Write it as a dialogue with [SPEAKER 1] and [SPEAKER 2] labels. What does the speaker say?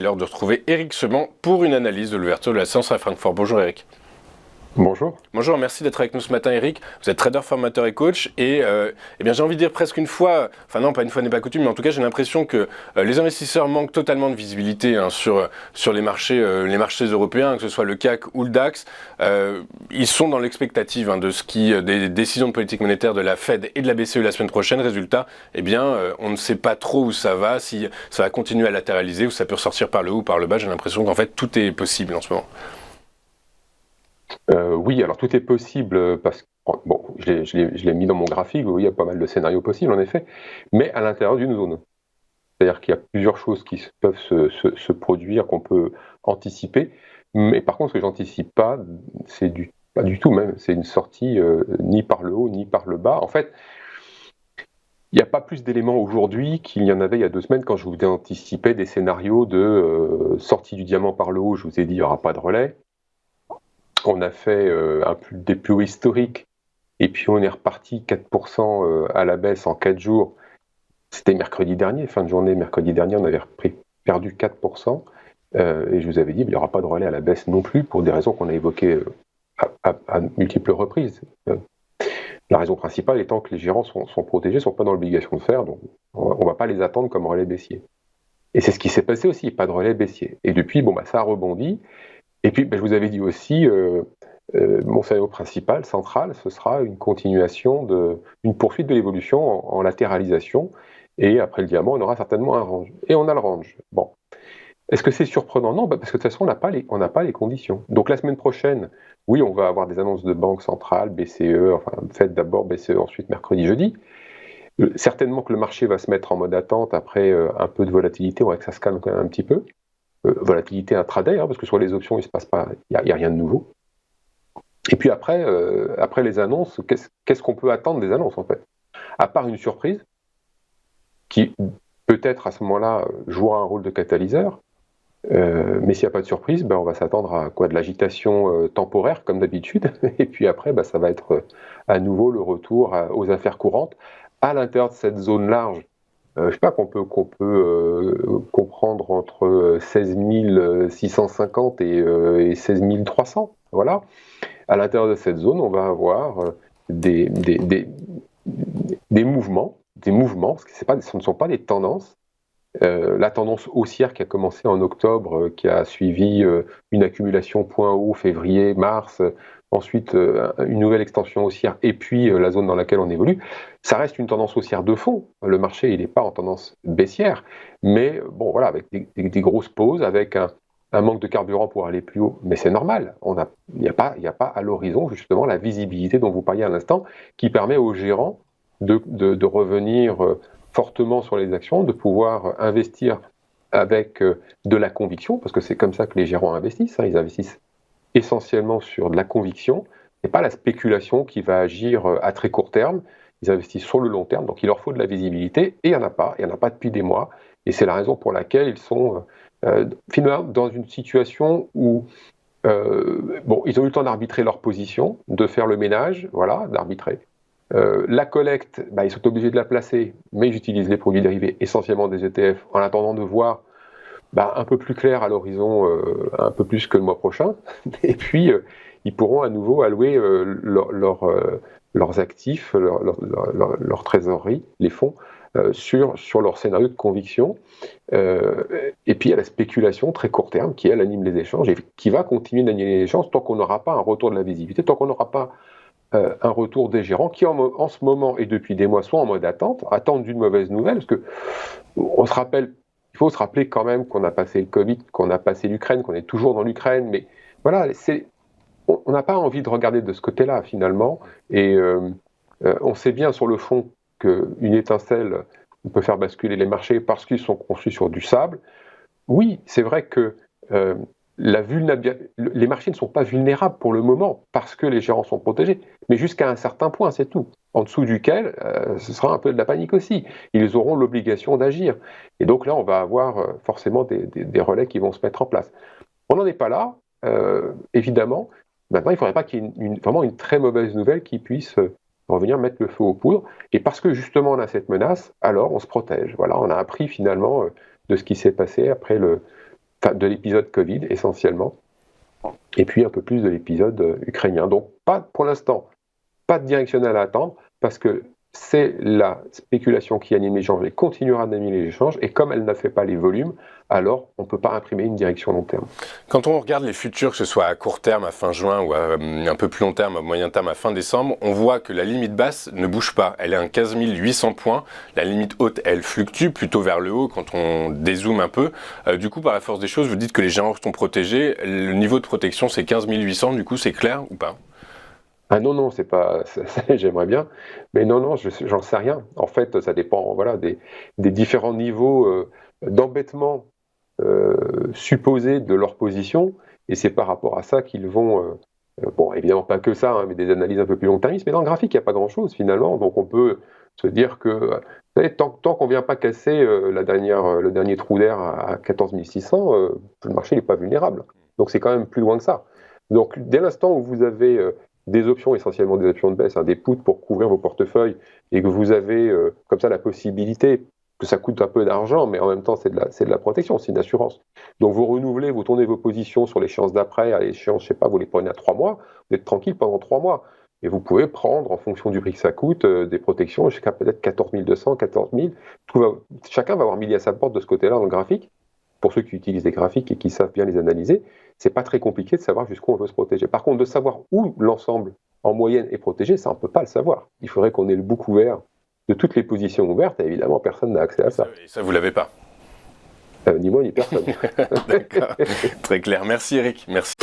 [SPEAKER 1] L'heure de retrouver Eric Semant pour une analyse de l'ouverture de la séance à Francfort. Bonjour Eric.
[SPEAKER 2] Bonjour.
[SPEAKER 1] Bonjour, merci d'être avec nous ce matin Eric. Vous êtes trader, formateur et coach et eh bien, j'ai envie de dire presque une fois, enfin non pas une fois n'est pas coutume, mais en tout cas j'ai l'impression que les investisseurs manquent totalement de visibilité sur les marchés européens, que ce soit le CAC ou le DAX. Ils sont dans l'expectative des décisions de politique monétaire de la Fed et de la BCE la semaine prochaine. Résultat, eh bien, on ne sait pas trop où ça va, si ça va continuer à latéraliser ou ça peut ressortir par le haut ou par le bas. J'ai l'impression qu'en fait tout est possible en ce moment.
[SPEAKER 2] Oui, alors tout est possible parce que, bon, je l'ai mis dans mon graphique, oui, il y a pas mal de scénarios possibles en effet, mais à l'intérieur d'une zone. C'est-à-dire qu'il y a plusieurs choses qui peuvent se produire, qu'on peut anticiper, mais par contre ce que j'anticipe pas, pas du tout même, c'est une sortie ni par le haut ni par le bas. En fait, il n'y a pas plus d'éléments aujourd'hui qu'il y en avait il y a 2 semaines quand je vous ai anticipé des scénarios de sortie du diamant par le haut, je vous ai dit il n'y aura pas de relais. On a fait des plus hauts historiques et puis on est reparti 4% à la baisse en 4 jours. C'était mercredi dernier, fin de journée, mercredi dernier, on avait perdu 4%. Et je vous avais dit, il n'y aura pas de relais à la baisse non plus pour des raisons qu'on a évoquées à multiples reprises. La raison principale étant que les gérants sont protégés, ne sont pas dans l'obligation de faire, donc on ne va pas les attendre comme relais baissier. Et c'est ce qui s'est passé aussi, pas de relais baissier. Et depuis, ça a rebondi. Et puis, je vous avais dit aussi, mon scénario principal, central, ce sera une continuation, une poursuite de l'évolution en latéralisation. Et après le diamant, on aura certainement un range. Et on a le range. Bon. Est-ce que c'est surprenant? Non, parce que de toute façon, on n'a pas les conditions. Donc la semaine prochaine, oui, on va avoir des annonces de banques centrales, BCE, enfin, Fed d'abord, BCE ensuite, mercredi, jeudi. Certainement que le marché va se mettre en mode attente après un peu de volatilité, on va que ça se calme quand même un petit peu. Volatilité intraday, parce que sur les options, il se passe pas, il y a rien de nouveau. Et puis après les annonces, qu'est-ce qu'on peut attendre des annonces en fait? À part une surprise, qui peut-être à ce moment-là jouera un rôle de catalyseur, mais s'il n'y a pas de surprise, on va s'attendre à quoi? De l'agitation temporaire comme d'habitude, et puis après ça va être à nouveau le retour aux affaires courantes à l'intérieur de cette zone large. Je ne sais pas qu'on peut comprendre entre 16 650 et 16 300, voilà. À l'intérieur de cette zone, on va avoir des mouvements, parce que ce ne sont pas des tendances. La tendance haussière qui a commencé en octobre, qui a suivi une accumulation point haut février, mars, ensuite une nouvelle extension haussière, et puis la zone dans laquelle on évolue, ça reste une tendance haussière de fond. Le marché, il n'est pas en tendance baissière, mais bon, voilà, avec des grosses pauses, avec un manque de carburant pour aller plus haut, mais c'est normal. Il n'y a pas à l'horizon justement la visibilité dont vous parliez à l'instant, qui permet aux gérants de revenir fortement sur les actions, de pouvoir investir avec de la conviction, parce que c'est comme ça que les gérants investissent. Ils investissent essentiellement sur de la conviction, et pas la spéculation qui va agir à très court terme. Ils investissent sur le long terme, donc il leur faut de la visibilité, et il n'y en a pas. Il n'y en a pas depuis des mois, et c'est la raison pour laquelle ils sont finalement dans une situation où ils ont eu le temps d'arbitrer leur position, de faire le ménage, voilà, d'arbitrer. La collecte, ils sont obligés de la placer, mais ils utilisent les produits dérivés, essentiellement des ETF, en attendant de voir un peu plus clair à l'horizon, un peu plus que le mois prochain. Et puis, ils pourront à nouveau allouer leurs actifs, leur trésorerie, les fonds, sur leur scénario de conviction. Et puis, il y a la spéculation très court terme qui, elle, anime les échanges et qui va continuer d'animer les échanges tant qu'on n'aura pas un retour de la visibilité, tant qu'on n'aura pas un retour des gérants qui, en ce moment et depuis des mois, sont en mode attente d'une mauvaise nouvelle, parce que il faut se rappeler quand même qu'on a passé le Covid, qu'on a passé l'Ukraine, qu'on est toujours dans l'Ukraine, mais voilà, on n'a pas envie de regarder de ce côté-là finalement, et on sait bien sur le fond qu'une étincelle peut faire basculer les marchés parce qu'ils sont conçus sur du sable. Oui, c'est vrai que les marchés ne sont pas vulnérables pour le moment parce que les gérants sont protégés, mais jusqu'à un certain point, c'est tout. En dessous duquel, ce sera un peu de la panique aussi. Ils auront l'obligation d'agir. Et donc là, on va avoir forcément des relais qui vont se mettre en place. On n'en est pas là, évidemment. Maintenant, il ne faudrait pas qu'il y ait vraiment une très mauvaise nouvelle qui puisse revenir mettre le feu aux poudres. Et parce que justement on a cette menace, alors on se protège. Voilà, on a appris finalement de ce qui s'est passé après enfin de l'épisode Covid essentiellement, et puis un peu plus de l'épisode ukrainien. Donc pour l'instant, pas de directionnel à attendre, parce que c'est la spéculation qui anime l'échange et continuera d'animer l'échange, et comme elle n'a fait pas les volumes, alors on ne peut pas imprimer une direction long terme.
[SPEAKER 1] Quand on regarde les futurs, que ce soit à court terme, à fin juin, ou à un peu plus long terme, à moyen terme, à fin décembre, on voit que la limite basse ne bouge pas. Elle est à 15 800 points. La limite haute, elle fluctue plutôt vers le haut quand on dézoome un peu. Du coup, par la force des choses, vous dites que les géants sont protégés. Le niveau de protection, c'est 15 800. Du coup, c'est clair ou pas?
[SPEAKER 2] Ah non, non, c'est pas. J'aimerais bien, mais non, non, j'en sais rien. En fait, ça dépend, voilà, des différents niveaux d'embêtement supposés de leur position, et c'est par rapport à ça qu'ils vont. Bon, évidemment pas que ça, hein, mais des analyses un peu plus long-termistes. Mais dans le graphique, il n'y a pas grand-chose finalement, donc on peut se dire que, vous savez, tant qu'on ne vient pas casser le dernier trou d'air à 14 600, le marché n'est pas vulnérable. Donc c'est quand même plus loin que ça. Donc dès l'instant où vous avez des options, essentiellement des options de baisse, hein, des puts pour couvrir vos portefeuilles, et que vous avez comme ça la possibilité, que ça coûte un peu d'argent, mais en même temps c'est de la protection, c'est une assurance. Donc vous renouvelez, vous tournez vos positions sur l'échéance d'après, à l'échéance, je sais pas, vous les prenez à 3 mois, vous êtes tranquille pendant 3 mois. Et vous pouvez prendre, en fonction du prix que ça coûte, des protections jusqu'à peut-être 14 200, 14 000. Chacun va avoir mis à sa porte de ce côté-là dans le graphique. Pour ceux qui utilisent des graphiques et qui savent bien les analyser, c'est pas très compliqué de savoir jusqu'où on veut se protéger. Par contre, de savoir où l'ensemble en moyenne est protégé, ça on ne peut pas le savoir. Il faudrait qu'on ait le book ouvert de toutes les positions ouvertes, et évidemment personne n'a accès à ça.
[SPEAKER 1] Et ça, vous l'avez pas.
[SPEAKER 2] Ni moi ni personne.
[SPEAKER 1] D'accord, très clair. Merci Eric, merci.